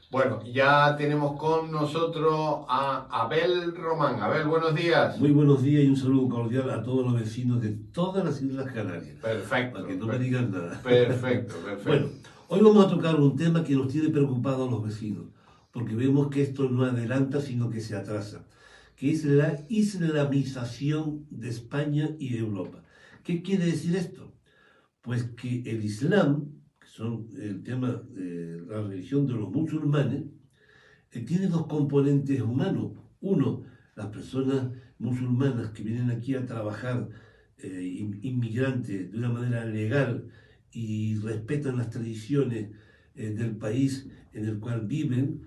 Bueno, ya tenemos con nosotros a Abel Román. Abel, buenos días. Muy buenos días y un saludo cordial a todos los vecinos de todas las Islas Canarias, para Perfecto, que no me digan nada. perfecto, Bueno, perfecto. hoy vamos a tocar un tema que nos tiene preocupados a los vecinos, porque vemos que esto no adelanta, sino que se atrasa, que es la islamización de España y de Europa. ¿Qué quiere decir esto? Pues que el Islam, que son el tema de la religión de los musulmanes, tiene dos componentes humanos. Uno, las personas musulmanas que vienen aquí a trabajar, inmigrantes, de una manera legal y respetan las tradiciones del país en el cual viven,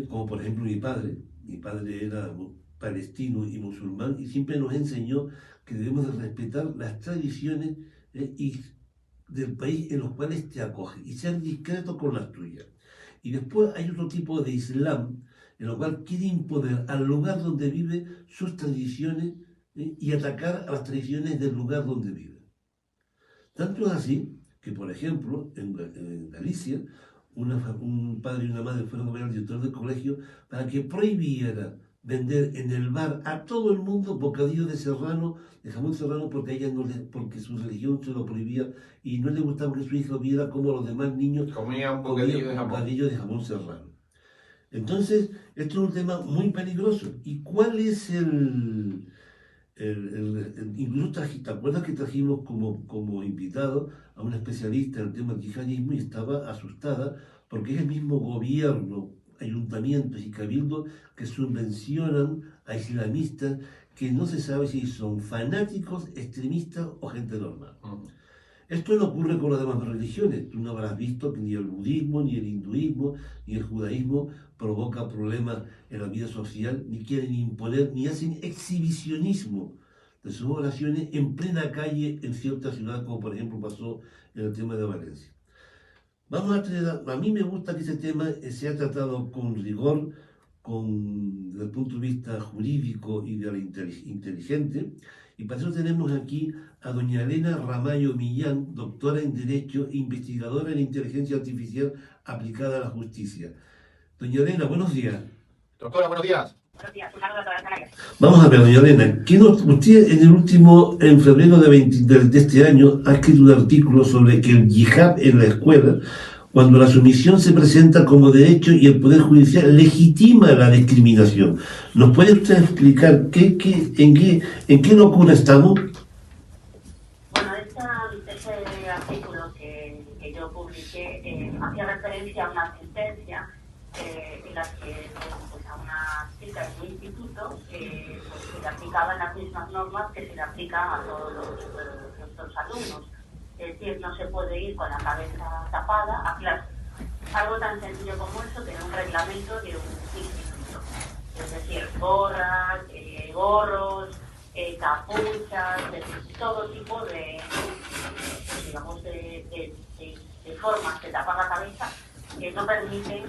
como por ejemplo mi padre. Mi padre era palestino y musulmán y siempre nos enseñó que debemos de respetar las tradiciones y del país en los cuales te acoge y ser discreto con las tuyas. Y después hay otro tipo de Islam en el cual quiere imponer al lugar donde vive sus tradiciones y atacar a las tradiciones del lugar donde vive. Tanto es así que, por ejemplo, en Galicia, un padre y una madre fueron a ver al director del colegio para que prohibiera vender en el bar a todo el mundo bocadillo de serrano, de jamón serrano, porque a ella no le, porque su religión se lo prohibía y no le gustaba que su hijo viera cómo los demás niños Comía un comían bocadillo de jamón. bocadillo de jamón serrano. Entonces, esto es un tema muy peligroso. ¿Y cuál es incluso ¿te acuerdas que trajimos como invitado a una especialista en el tema del yihadismo y estaba asustada porque es el mismo gobierno, ayuntamientos y cabildos que subvencionan a islamistas que no se sabe si son fanáticos, extremistas o gente normal? Esto no ocurre con las demás religiones. Tú no habrás visto que ni el budismo, ni el hinduismo, ni el judaísmo provoca problemas en la vida social, ni quieren imponer, ni hacen exhibicionismo de sus oraciones en plena calle en cierta ciudad, como por ejemplo pasó en el tema de Valencia. Vamos a tener, a mí me gusta que ese tema sea tratado con rigor, desde el punto de vista jurídico y de la inteligente. Y para eso tenemos aquí a doña Elena Ramallo Millán, doctora en Derecho e investigadora en Inteligencia Artificial aplicada a la justicia. Doña Elena, buenos días. Doctora, buenos días. Buenos días, un saludo a todas las Canarias. Vamos a ver, doña Elena, usted en febrero de este año, ha escrito un artículo sobre que el yihad en la escuela, cuando la sumisión se presenta como derecho y el Poder Judicial legitima la discriminación. ¿Nos puede usted explicar en qué locura estamos? Bueno, ese artículo que yo publiqué hacía referencia a una sentencia en la que pues, a una chica en un instituto pues, se le aplicaban las mismas normas que se le aplican a todos los alumnos. Es decir, no se puede ir con la cabeza tapada a clase. Algo tan sencillo como eso, tener un reglamento de un instituto. Es decir, gorras, gorros, capuchas, de todo tipo digamos, de formas de tapar la cabeza que no permiten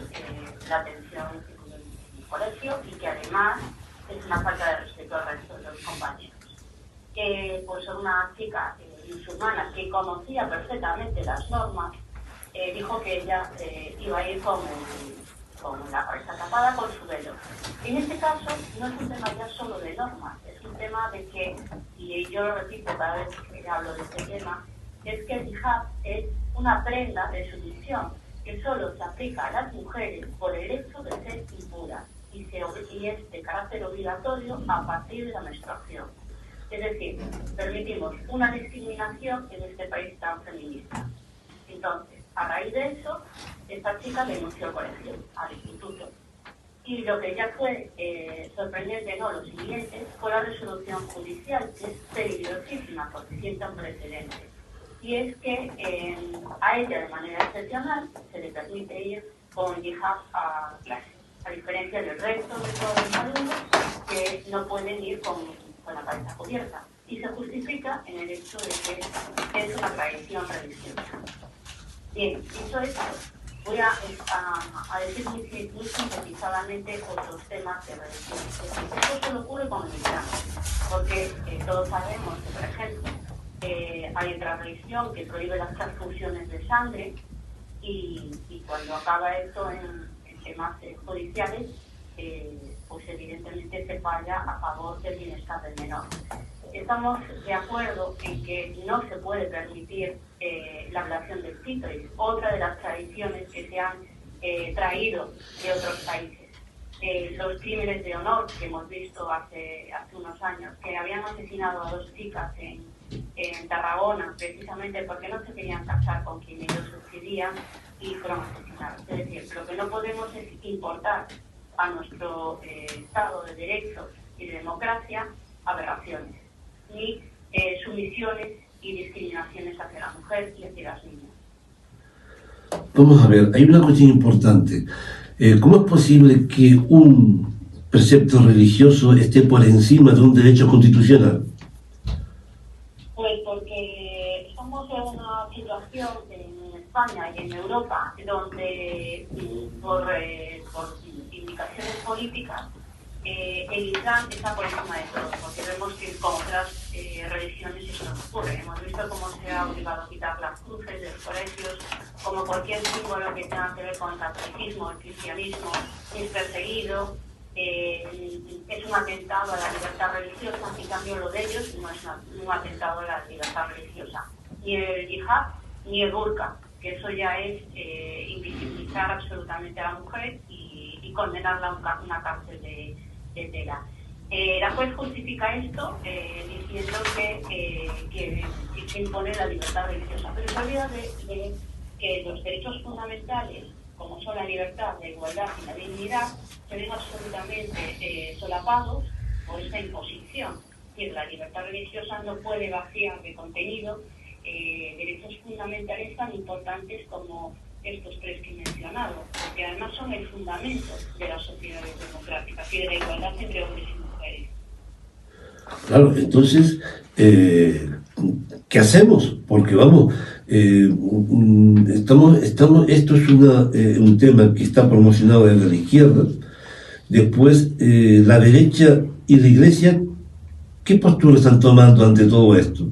la atención en el colegio y que además es una falta de respeto al resto de los compañeros. Pues una chica musulmana que conocía perfectamente las normas, dijo que ella iba a ir con la cabeza tapada con su velo. En este caso no es un tema ya solo de normas, es un tema de que, y yo lo repito cada vez que hablo de este tema, es que el hijab es una prenda de sumisión que solo se aplica a las mujeres por el hecho de ser impuras y es de carácter obligatorio a partir de la menstruación. Es decir, permitimos una discriminación en este país tan feminista. Entonces, a raíz de eso, esta chica denunció al colegio, al instituto. Y lo que ya fue sorprendente, no, lo siguiente, fue la resolución judicial, que es peligrosísima porque sienta un precedente. Y es que a ella, de manera excepcional, se le permite ir con hijab a clase, a diferencia del resto de todos los alumnos que no pueden ir con la cabeza cubierta. Y se justifica en el hecho de que es una tradición religiosa. Bien, dicho esto, voy a decir muy sintetizadamente otros temas de religión. Esto solo ocurre con el Islam, porque todos sabemos que, por ejemplo, hay otra religión que prohíbe las transfusiones de sangre y cuando acaba esto en temas judiciales, pues evidentemente se falla a favor del bienestar del menor. Estamos de acuerdo en que no se puede permitir la ablación del clítoris, otra de las tradiciones que se han traído de otros países. Los crímenes de honor que hemos visto hace unos años, que habían asesinado a 2 chicas en Tarragona, precisamente porque no se querían casar con quien ellos querían y fueron asesinados. Es decir, lo que no podemos es importar a nuestro Estado de Derecho y de democracia aberraciones, ni sumisiones y discriminaciones hacia la mujer y hacia las niñas. Vamos a ver, hay una cuestión importante. ¿Cómo es posible que un precepto religioso esté por encima de un derecho constitucional? Pues porque estamos en una situación en España y en Europa donde por indicaciones políticas el Islam está por encima de todo, porque vemos que con otras religiones eso no ocurre. Hemos visto cómo se ha obligado a quitar las cruces de los colegios, como cualquier símbolo que tenga que ver con el catolicismo, el cristianismo es perseguido, es un atentado a la libertad religiosa. En cambio lo de ellos no es un atentado a la libertad religiosa, ni el yihad ni el burka, que eso ya es invisibilizar absolutamente a la mujer y condenarla a una cárcel de tela. La juez justifica esto diciendo que impone la libertad religiosa, pero se olvida de que los derechos fundamentales, como son la libertad, la igualdad y la dignidad, se ven absolutamente solapados por esta imposición. Es decir, la libertad religiosa no puede vaciar de contenido derechos fundamentales tan importantes como estos 3 que he mencionado, porque además son el fundamento de las sociedades democráticas y de la igualdad entre hombres y mujeres. Claro, entonces, ¿qué hacemos? Porque vamos, esto es un tema que está promocionado desde la izquierda. Después, la derecha y la iglesia, ¿qué postura están tomando ante todo esto?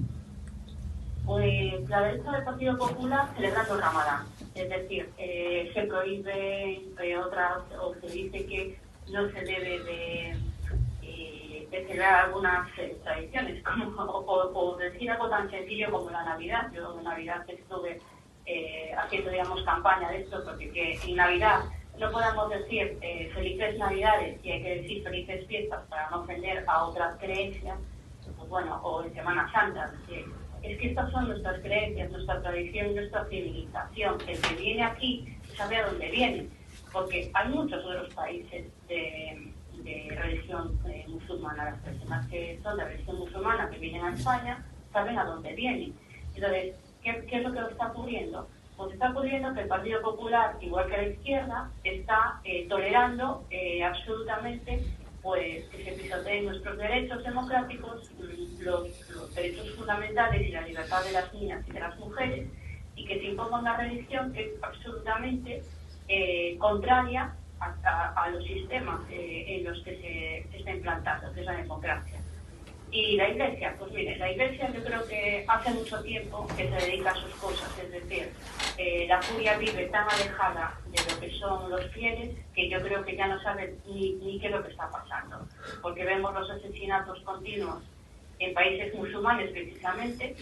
Pues la derecha del Partido Popular celebrando el Ramadán. Es decir, se prohíbe o se dice que no se debe de celebrar algunas tradiciones, o decir algo tan sencillo como la Navidad. Yo en Navidad estuve haciendo, digamos, campaña de esto, porque que en Navidad no podemos decir felices Navidades y hay que decir felices fiestas para no ofender a otras creencias, pues bueno, o en Semana Santa. Es que estas son nuestras creencias, nuestra tradición, nuestra civilización. El que viene aquí sabe a dónde viene, porque hay muchos otros países de religión musulmana. Las personas que son de religión musulmana que vienen a España saben a dónde vienen. Entonces, ¿qué es lo que está ocurriendo? Pues está ocurriendo que el Partido Popular, igual que la izquierda, está tolerando absolutamente pues que se pisoteen nuestros derechos democráticos, los derechos fundamentales y la libertad de las niñas y de las mujeres, y que se imponga una religión que es absolutamente contraria a los sistemas en los que se está implantando, que es la democracia. Y la Iglesia, pues mire, la Iglesia yo creo que hace mucho tiempo que se dedica a sus cosas, es decir, la curia vive tan alejada de lo que son los fieles que yo creo que ya no saben ni qué es lo que está pasando, porque vemos los asesinatos continuos en países musulmanes precisamente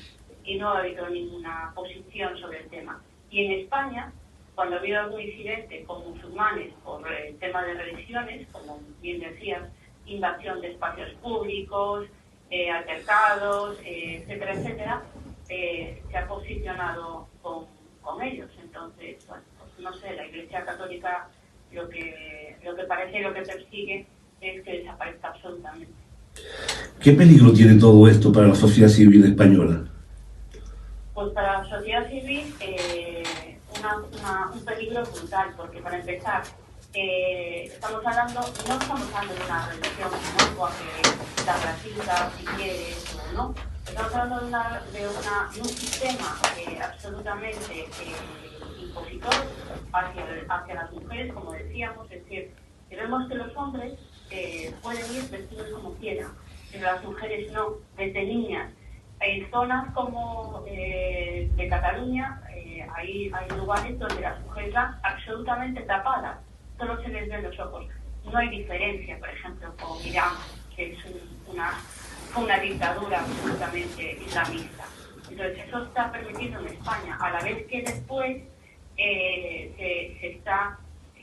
y no ha habido ninguna posición sobre el tema. Y en España, cuando ha habido algún incidente con musulmanes por el tema de religiones, como bien decías, invasión de espacios públicos, altercados, etcétera, etcétera, se ha posicionado con ellos. Entonces, bueno, pues no sé, la Iglesia Católica lo que parece y lo que persigue es que desaparezca absolutamente. ¿Qué peligro tiene todo esto para la sociedad civil española? Pues para la sociedad civil un peligro brutal, porque para empezar, no estamos hablando de una religión inocua que la practica si quieres o no. Estamos hablando de un sistema absolutamente impositor hacia las mujeres, como decíamos. Es decir, que vemos que los hombres pueden ir vestidos como quieran, pero las mujeres no. Desde niñas, en zonas como de Cataluña, hay lugares donde las mujeres van absolutamente tapadas. solo se les ve los ojos. No hay diferencia, por ejemplo, con Irán, que es una dictadura absolutamente islamista. Entonces, eso está permitido en España, a la vez que después se está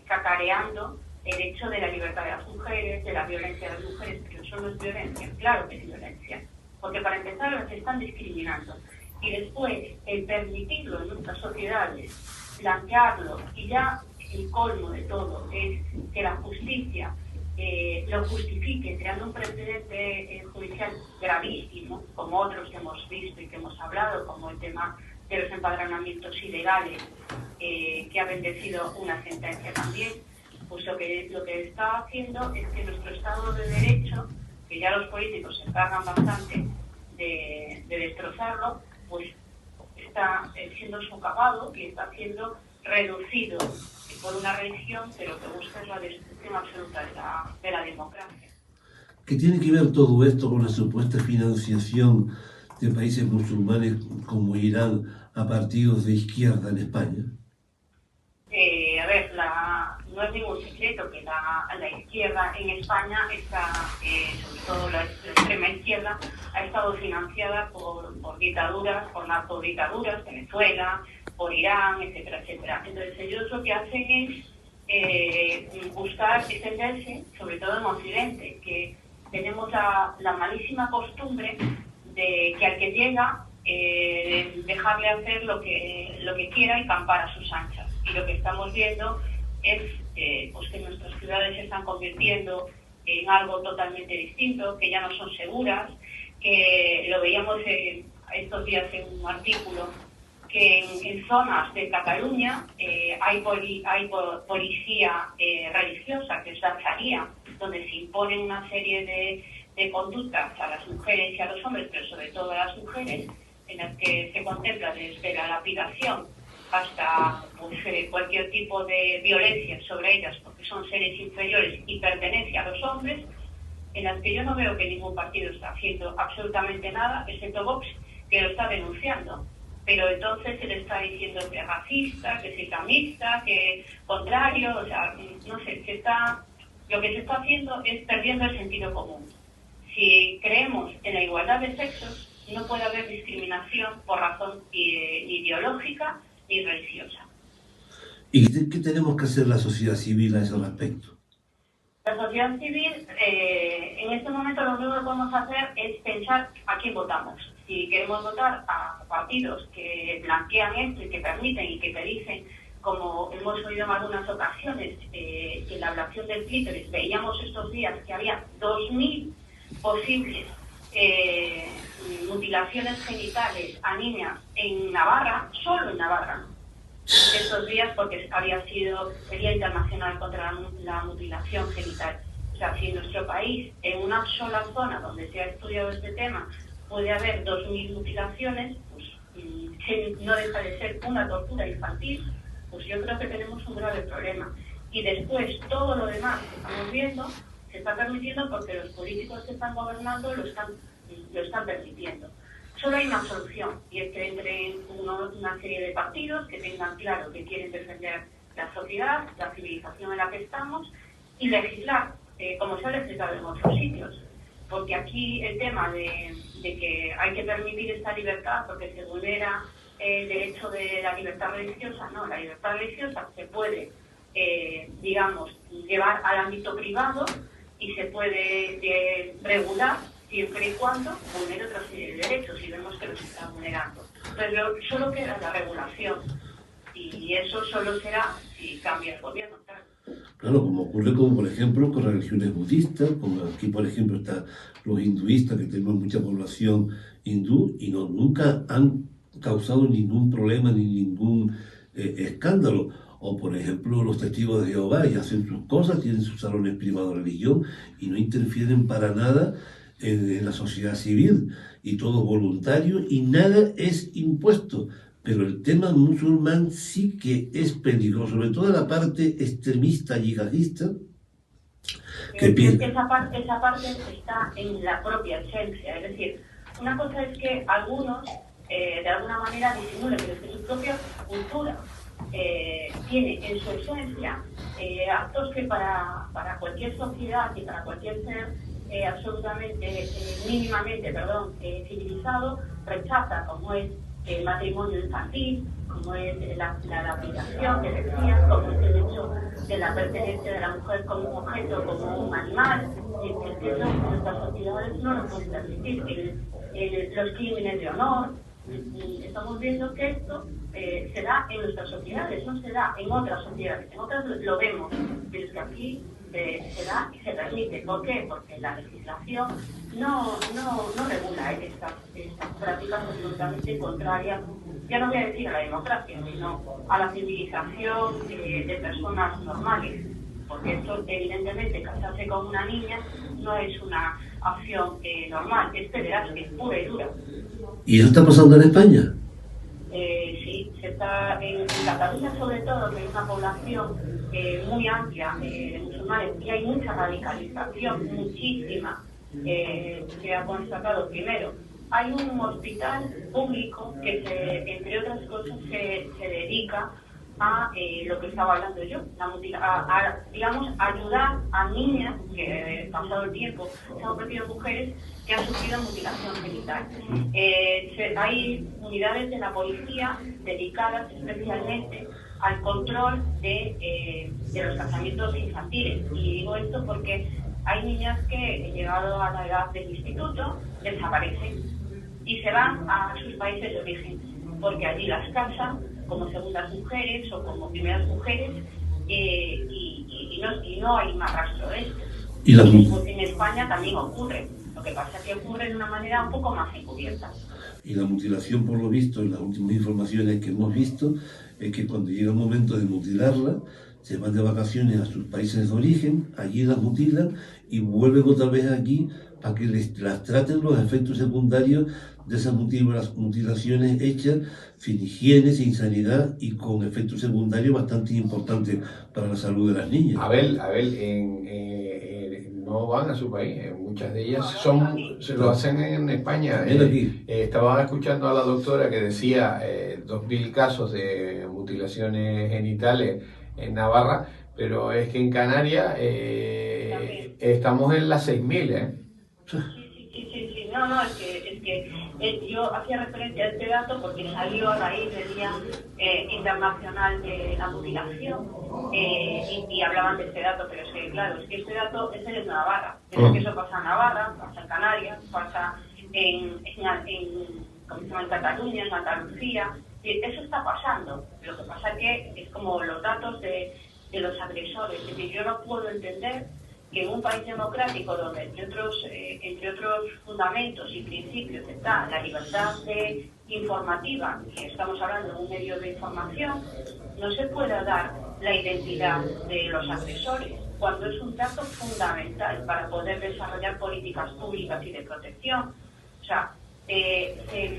cacareando el hecho de la libertad de las mujeres, de la violencia de las mujeres, pero eso no es violencia, claro que es violencia, porque para empezar las están discriminando. Y después, el permitirlo en nuestras sociedades, plantearlo, y ya el colmo de todo es que la justicia lo justifique, creando un precedente judicial gravísimo, como otros que hemos visto y que hemos hablado, como el tema de los empadronamientos ilegales, que ha bendecido una sentencia también. Pues lo que está haciendo es que nuestro Estado de Derecho, que ya los políticos se encargan bastante de destrozarlo, pues está siendo socavado y está siendo reducido por una religión que lo que busca es la destrucción absoluta de la democracia. ¿Qué tiene que ver todo esto con la supuesta financiación de países musulmanes como Irán a partidos de izquierda en España? A ver, no es ningún secreto que la izquierda en España está, sobre todo la extrema izquierda, ha estado financiada por dictaduras, por narcodictaduras, Venezuela, por Irán, etcétera, etcétera. Entonces ellos lo que hacen es buscar extenderse, sobre todo en Occidente, que tenemos la malísima costumbre de que al que llega dejarle hacer lo que quiera y campar a sus anchas. Y lo que estamos viendo es pues que nuestras ciudades se están convirtiendo en algo totalmente distinto, que ya no son seguras, que lo veíamos estos días en un artículo, que en zonas de Cataluña hay policía religiosa, que es la Sharia, donde se imponen una serie de conductas a las mujeres y a los hombres, pero sobre todo a las mujeres, en las que se contempla desde la lapidación hasta pues, cualquier tipo de violencia sobre ellas, porque son seres inferiores y pertenecen a los hombres, en las que yo no veo que ningún partido está haciendo absolutamente nada, excepto Vox, que lo está denunciando. Pero entonces se le está diciendo que es racista, que es islamista, que es contrario, o sea, no sé, lo que se está haciendo es perdiendo el sentido común. Si creemos en la igualdad de sexos, no puede haber discriminación por razón ideológica ni religiosa. ¿Y qué tenemos que hacer la sociedad civil a ese respecto? La sociedad civil, en este momento lo único que podemos hacer es pensar a quién votamos. Si queremos votar a partidos que blanquean esto y que permiten y que te dicen, como hemos oído en algunas ocasiones, que la ablación del clítoris, veíamos estos días que había 2.000 posibles mutilaciones genitales a niñas en Navarra, solo en Navarra, estos días, porque había sido el Día Internacional contra la Mutilación Genital. O sea, si en nuestro país, en una sola zona donde se ha estudiado este tema, puede haber 2.000 mutilaciones, pues que no deja de ser una tortura infantil, pues yo creo que tenemos un grave problema. Y después, todo lo demás que estamos viendo se está permitiendo porque los políticos que están gobernando lo están permitiendo. Solo hay una solución, y es que entren una serie de partidos que tengan claro que quieren defender la sociedad, la civilización en la que estamos, y legislar, como se ha legislado en otros sitios. Porque aquí el tema de que hay que permitir esta libertad porque se vulnera el derecho de la libertad religiosa, no, la libertad religiosa se puede, digamos, llevar al ámbito privado y se puede regular siempre y cuando vulnere otra serie de derechos, y vemos que los está vulnerando. Pero solo queda la regulación, y eso solo será si cambia el gobierno. Claro, como ocurre por ejemplo con las religiones budistas, como aquí por ejemplo están los hinduistas, que tenemos mucha población hindú y nunca han causado ningún problema ni ningún escándalo. O por ejemplo los testigos de Jehová, y hacen sus cosas, tienen sus salones privados de religión y no interfieren para nada en la sociedad civil, y todo voluntario y nada es impuesto. Pero el tema musulmán sí que es peligroso, sobre todo la parte extremista yihadista. Esa parte está en la propia esencia, es decir, una cosa es que algunos de alguna manera disimulen, pero es que su propia cultura tiene en su esencia actos que para cualquier sociedad y para cualquier ser absolutamente, mínimamente, civilizado, rechaza, como es el matrimonio infantil, como es la lapidación que decía, como es el hecho de la pertenencia de la mujer como un objeto, como un animal, que eso en nuestras sociedades no lo pueden permitir. Los crímenes de honor, estamos viendo que esto se da en nuestras sociedades, no se da en otras sociedades. En otras lo vemos, pero es que aquí se da y se permite. ¿Por qué? Porque la legislación no regula estas prácticas absolutamente contrarias, ya no voy a decir a la democracia, sino a la civilización de personas normales. Porque esto, evidentemente, casarse con una niña no es una acción normal, es pederastia, pura y dura. ¿Y eso está pasando en España? Sí, se está en Cataluña, sobre todo, que es una población muy amplia de musulmanes, y hay mucha radicalización, muchísima, que ha constatado. Primero, hay un hospital público que, entre otras cosas, se dedica a lo que estaba hablando yo, digamos, ayudar a niñas que, pasado el tiempo, se han convertido en mujeres que han sufrido mutilación genital. Hay unidades de la policía dedicadas especialmente al control de los casamientos infantiles. Y digo esto porque hay niñas que, llegado a la edad del instituto, desaparecen y se van a sus países de origen, porque allí las casan como segundas mujeres o como primeras mujeres, y no hay más rastro de esto. Y en España también ocurre, lo que pasa es que ocurre de una manera un poco más encubierta. Y la mutilación, por lo visto, en las últimas informaciones que hemos visto, es que cuando llega el momento de mutilarla, se van de vacaciones a sus países de origen, allí las mutilan y vuelven otra vez aquí para que las traten los efectos secundarios de esas mutilaciones hechas sin higiene, sin sanidad y con efectos secundarios bastante importantes para la salud de las niñas. Abel, no van a su país, muchas de ellas se lo hacen en España. Estaba escuchando a la doctora que decía 2.000 casos de mutilaciones genitales en Navarra, pero es que en Canarias estamos en las 6.000, Sí. No, es que yo hacía referencia a este dato porque salió a raíz del Día Internacional de la Mutilación, y hablaban de este dato, pero es que, claro, es que este dato es de Navarra. Es que eso pasa en Navarra, pasa en Canarias, pasa en Cataluña, en Andalucía. Eso está pasando. Lo que pasa es que es como los datos de los agresores. Es decir, yo no puedo entender que en un país democrático donde, entre otros fundamentos y principios, está la libertad informativa, y estamos hablando de un medio de información, no se pueda dar la identidad de los agresores, cuando es un dato fundamental para poder desarrollar políticas públicas y de protección. O sea, se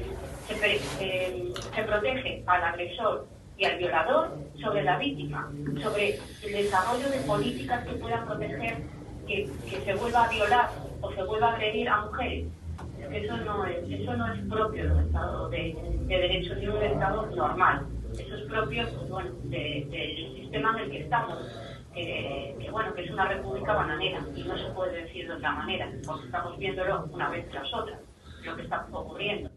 protege al agresor y al violador sobre la víctima, sobre el desarrollo de políticas que puedan proteger que se vuelva a violar o se vuelva a agredir a mujeres. Eso no es propio de un Estado de derecho ni un Estado normal. Eso es propio, pues, bueno, del sistema en el que estamos, que es una república bananera, y no se puede decir de otra manera, porque estamos viéndolo una vez tras otra, lo que está ocurriendo.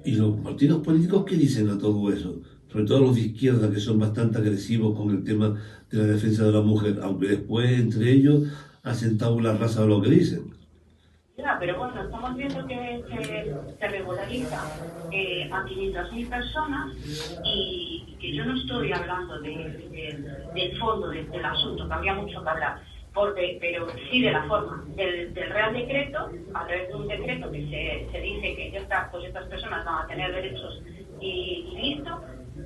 ¿Y los partidos políticos qué dicen a todo eso? Sobre todo los de izquierda, que son bastante agresivos con el tema de la defensa de la mujer, aunque después entre ellos hacen tabula rasa de lo que dicen. Ya, pero bueno, estamos viendo que se regulariza a 500.000 personas, y que yo no estoy hablando del fondo del asunto, que habría mucho que hablar, pero sí de la forma, del Real Decreto, a través de un decreto que se dice que ya está, pues estas personas van a tener derechos y listo.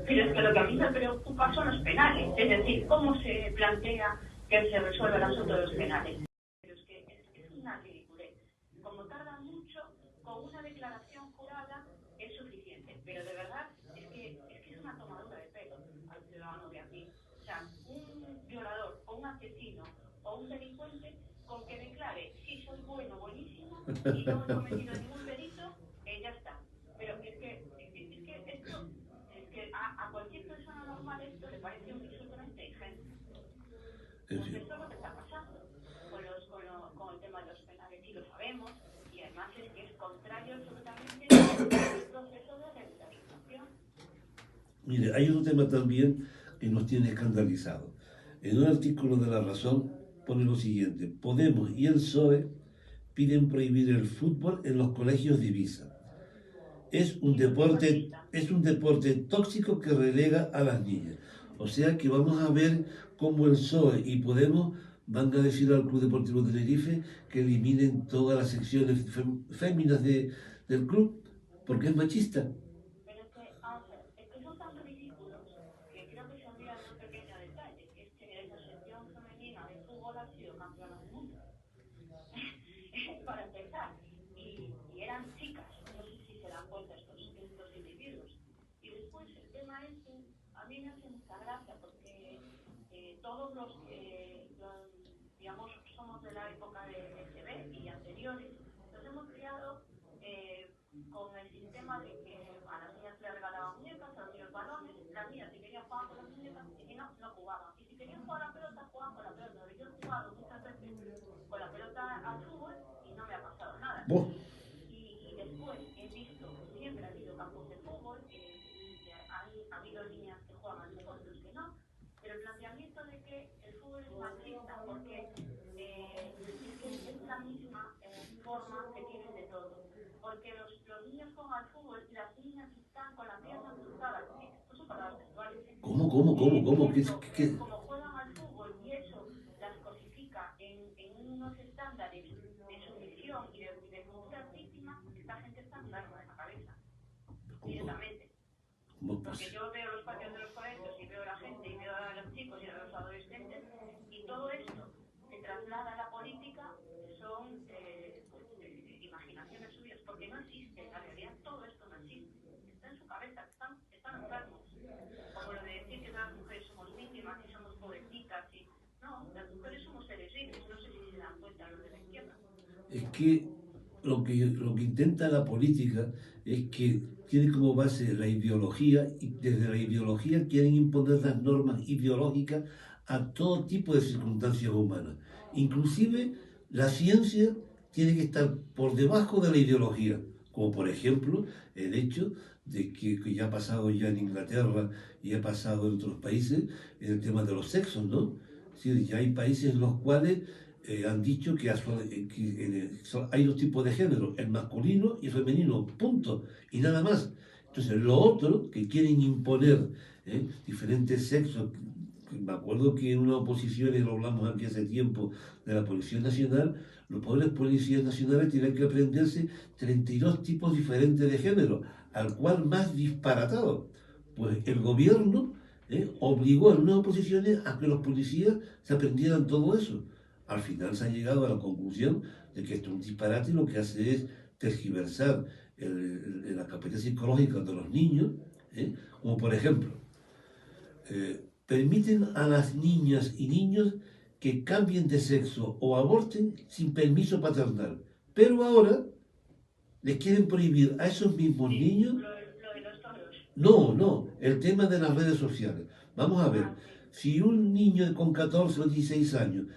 Pero es que lo que a mí me preocupa son los penales, es decir, cómo se plantea que se resuelve el asunto de los penales. Pero es que es una ridiculez. Como tarda mucho, con una declaración jurada es suficiente. Pero de verdad es que es una tomadura de pelo al ciudadano de aquí. O sea, un violador o un asesino o un delincuente, con que declare si soy bueno, buenísimo, y no he cometido ningún delito, ya está. Pero es que esto, a cualquier persona normal esto le parece Pues eso es lo que está pasando con el tema de los penales, y lo sabemos, y además es que es contrario absolutamente al proceso de rehabilitación. Mire, hay otro tema también que nos tiene escandalizado. En un artículo de La Razón pone lo siguiente: Podemos y el PSOE piden prohibir el fútbol en los colegios de Ibiza. Es un deporte tóxico que relega a las niñas. O sea que vamos a ver cómo el PSOE y Podemos van a decir al Club Deportivo Tenerife que eliminen todas las secciones féminas del club porque es machista. Pero es que, vamos a ver, es que son tan ridículos que creo que se olvidan de un pequeño detalle, que es que la sección femenina de fútbol ha sido campeona del mundo. Para empezar, y eran chicas, no sé si se dan cuenta estos individuos. Y después el tema es que a mí me hace mucha gracia porque todos los que, digamos, somos de la época de SB y anteriores, nos hemos criado con el sistema de que a las niñas se les regalaban muñecas, a los niños balones, las niñas si querían jugar con las muñecas y si no, no jugaban. Y si querían jugar a la pelota, jugaban con la pelota. Yo he jugado muchas veces con la pelota al fútbol y no me ha pasado nada. Y después he visto, siempre ha habido campos de fútbol, ha habido niñas que juegan al fútbol, otros que no, pero el planteamiento de que el fútbol es machista porque es la misma forma que tienen de todo. Porque los niños juegan al fútbol y las niñas están con la pierna cruzada. Esto son palabras textuales. ¿Cómo? ¿Qué? Como juegan al fútbol y eso las cosifica en unos estándares de sumisión y de futuras víctimas, esta gente está enferma de la cabeza. Directamente. Porque yo veo los patios de los colegios y veo a la gente y veo a los chicos y a los adolescentes y todo esto se traslada a la política, son imaginaciones suyas, porque no existe, en la realidad todo esto no existe, está en su cabeza, están enfermos. Como lo de decir que las mujeres somos víctimas y somos pobrecitas, y no, las mujeres somos seres libres, no sé si se dan cuenta los de la izquierda. Es que lo que intenta la política es que tiene como base la ideología y desde la ideología quieren imponer las normas ideológicas a todo tipo de circunstancias humanas. Inclusive la ciencia tiene que estar por debajo de la ideología, como por ejemplo el hecho de que ya ha pasado ya en Inglaterra y ha pasado en otros países en el tema de los sexos, ¿no? Sí, ya hay países en los cuales han dicho que hay dos tipos de género, el masculino y el femenino, punto, y nada más. Entonces, lo otro que quieren imponer diferentes sexos, me acuerdo que en una oposición, y lo hablamos aquí hace tiempo, de la Policía Nacional, los pobres policías nacionales tienen que aprenderse 32 tipos diferentes de género, al cual más disparatado. Pues el gobierno obligó en unas oposiciones a que los policías se aprendieran todo eso. Al final se ha llegado a la conclusión de que esto es un disparate y lo que hace es tergiversar la capacidad psicológica de los niños, como por ejemplo, permiten a las niñas y niños que cambien de sexo o aborten sin permiso paternal, pero ahora les quieren prohibir a esos mismos niños. Lo de los toros. No, el tema de las redes sociales. Vamos a ver, si un niño con 14 o 16 años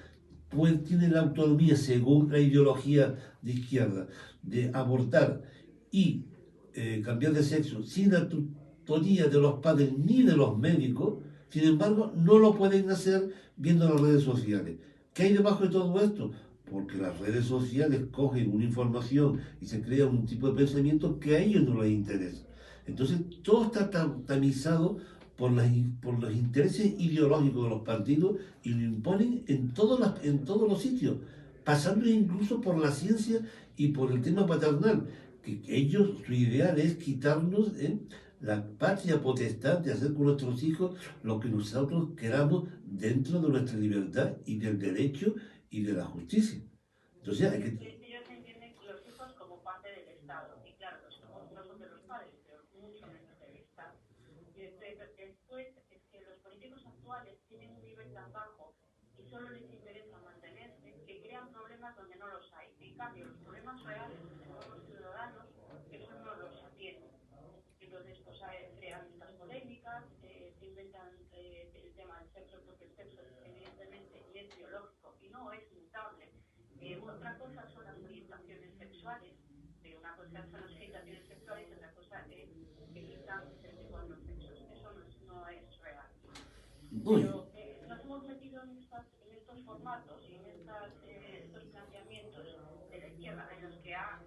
pues tiene la autonomía, según la ideología de izquierda, de abortar y cambiar de sexo sin la tutoría de los padres ni de los médicos, sin embargo, no lo pueden hacer viendo las redes sociales. ¿Qué hay debajo de todo esto? Porque las redes sociales cogen una información y se crea un tipo de pensamiento que a ellos no les interesa. Entonces, todo está tamizado por los intereses ideológicos de los partidos y lo imponen en todos los sitios, pasando incluso por la ciencia y por el tema paternal, que ellos, su ideal es quitarnos la patria potestad de hacer con nuestros hijos lo que nosotros queramos dentro de nuestra libertad y del derecho y de la justicia. Entonces hay que... Ellos entienden los hijos como parte del Estado, y claro, los hijos no son de los padres, pero mucho menos del Estado. Y después es que los políticos actuales tienen un nivel tan bajo y solo les interesa mantenerse, que crean problemas donde no los hay. En cambio, los problemas reales que tenemos los ciudadanos, eso no los atienden. Entonces, pues crean estas polémicas, se inventan el tema del sexo, porque el sexo evidentemente les otra cosa son las orientaciones sexuales, pero una cosa son las orientaciones sexuales y otra cosa es que elijan entre con los sexos. Eso no es real. Pero nos hemos metido en estos formatos y en estos planteamientos de la izquierda en los que ha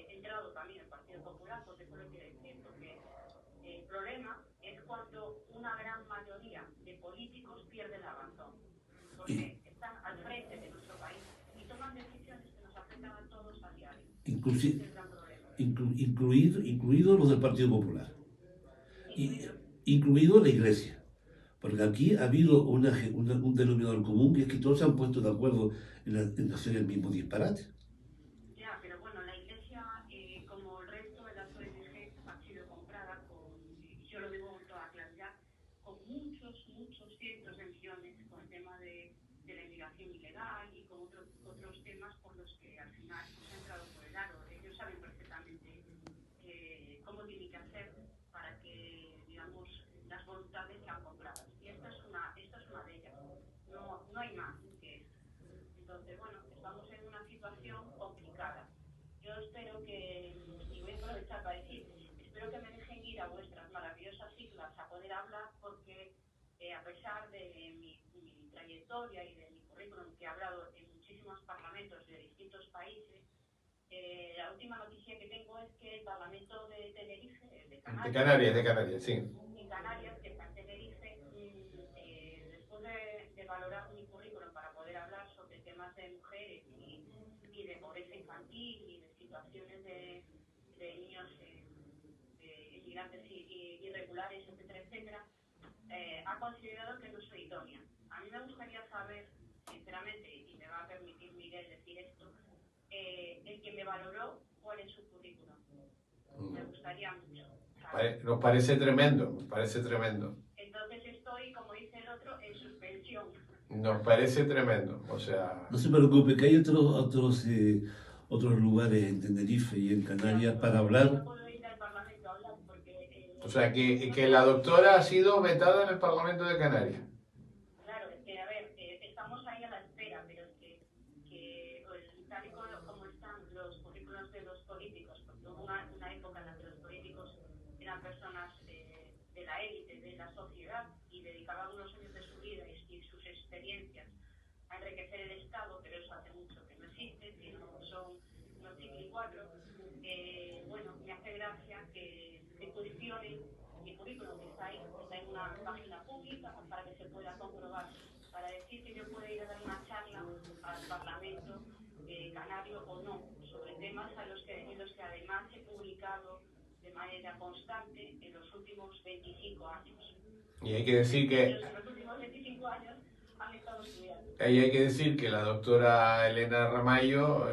entrado también el Partido Popular, porque eso lo quiero decir, porque el problema es cuando una gran mayoría de políticos pierden la razón, porque están al frente de nuestro país y toman decisiones que nos afectan a todos a diario. Incluidos los del Partido Popular, incluido la Iglesia. Porque aquí ha habido un denominador común, que es que todos se han puesto de acuerdo en hacer el mismo disparate. Ya, pero bueno, la Iglesia, como el resto de las ONG, ha sido comprada yo lo digo con toda claridad, con muchos cientos de millones con el tema de la inmigración ilegal y con otros temas por los que al final se ha entrado por el aro. Ellos saben perfectamente cómo tienen que hacer para que, digamos, las voluntades sean compradas. Y esta es una de ellas. No hay más que esto. Entonces, bueno, estamos en una situación complicada. Yo espero que, y voy a aprovechar para decir, espero que me dejen ir a vuestras maravillosas siglas a poder hablar, porque a pesar de mi trayectoria y de mi currículum, que he hablado en muchísimos parlamentos de distintos países, la última noticia que tengo es que el Parlamento de Tenerife, de Canarias, sí. En Canarias, que está en Tenerife, después de valorar mi currículum para poder hablar sobre temas de mujeres y de pobreza infantil y de situaciones de niños inmigrantes irregulares, etcétera, etcétera, ha considerado que no soy idónea. A mí me gustaría saber, sinceramente, y me va a permitir Miguel decir esto, el que me valoró, ¿cuál es su currículum? Me gustaría mucho. Nos parece tremendo, Entonces estoy, como dice el otro, en suspensión. Nos parece tremendo, o sea... No se preocupe, que hay otros lugares en Tenerife y en Canarias para hablar. No puedo ir al Parlamento a hablar porque... O sea, que la doctora ha sido vetada en el Parlamento de Canarias. Claro, es que, a ver, estamos ahí a la espera, pero es que pues, tal y como están los currículos de los políticos, porque hubo una época en la que los políticos eran personas de la élite, de la sociedad, y dedicaban unos años de su vida y sus experiencias a enriquecer el Estado, pero eso hace mucho que no existe, que no son los 5 y 4. Bueno, me hace gracia que se cuestione mi currículum, que está ahí, está en una página pública para que se pueda comprobar, para decir que yo puedo ir a dar una charla al Parlamento canario o no, sobre temas en los que además he publicado de manera constante en los últimos 25 años. Y hay que decir que... En los últimos 25 años han estado estudiando. Ahí hay que decir que la doctora Elena Ramallo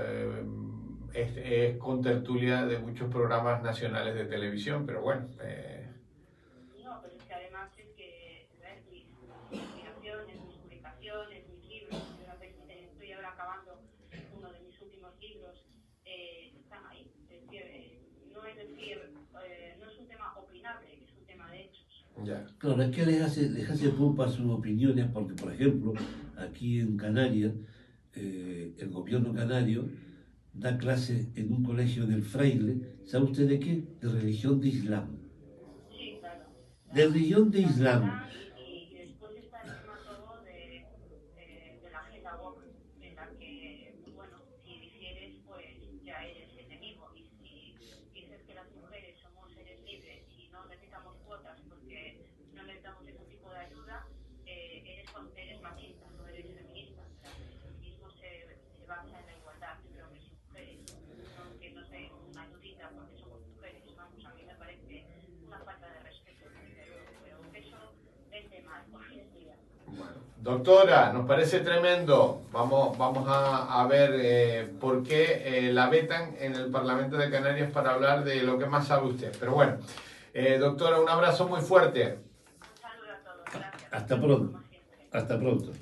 es contertulia de muchos programas nacionales de televisión, pero bueno... No, pero es que además es que mis investigaciones, mis publicaciones, mis libros, estoy ahora acabando uno de mis últimos libros, están ahí. No es un tema opinable, es un tema de hechos. Ya. Claro, es que les hace culpa sus opiniones, porque, por ejemplo, aquí en Canarias, el gobierno canario da clases en un colegio del Fraile, ¿sabe usted de qué? De religión de Islam. Sí, claro. De religión de Islam. Y después está el tema todo de la agenda woke, en la que, bueno, si difieres, pues ya eres enemigo. Y si dices que las mujeres somos seres libres y no necesitamos cuotas porque no necesitamos ese tipo de ayuda, eres machista, no eres feminista. El feminismo se basa en la igualdad entre hombres y mujeres, no que no sé, una ayudita porque somos mujeres. Vamos, a mí me parece una falta de respeto, pero eso vende mal hoy en día. Bueno, doctora, nos parece tremendo. Vamos a ver por qué la vetan en el Parlamento de Canarias para hablar de lo que más sabe usted. Pero bueno, doctora, un abrazo muy fuerte. Un saludo a todos, gracias. Hasta pronto. Hasta pronto.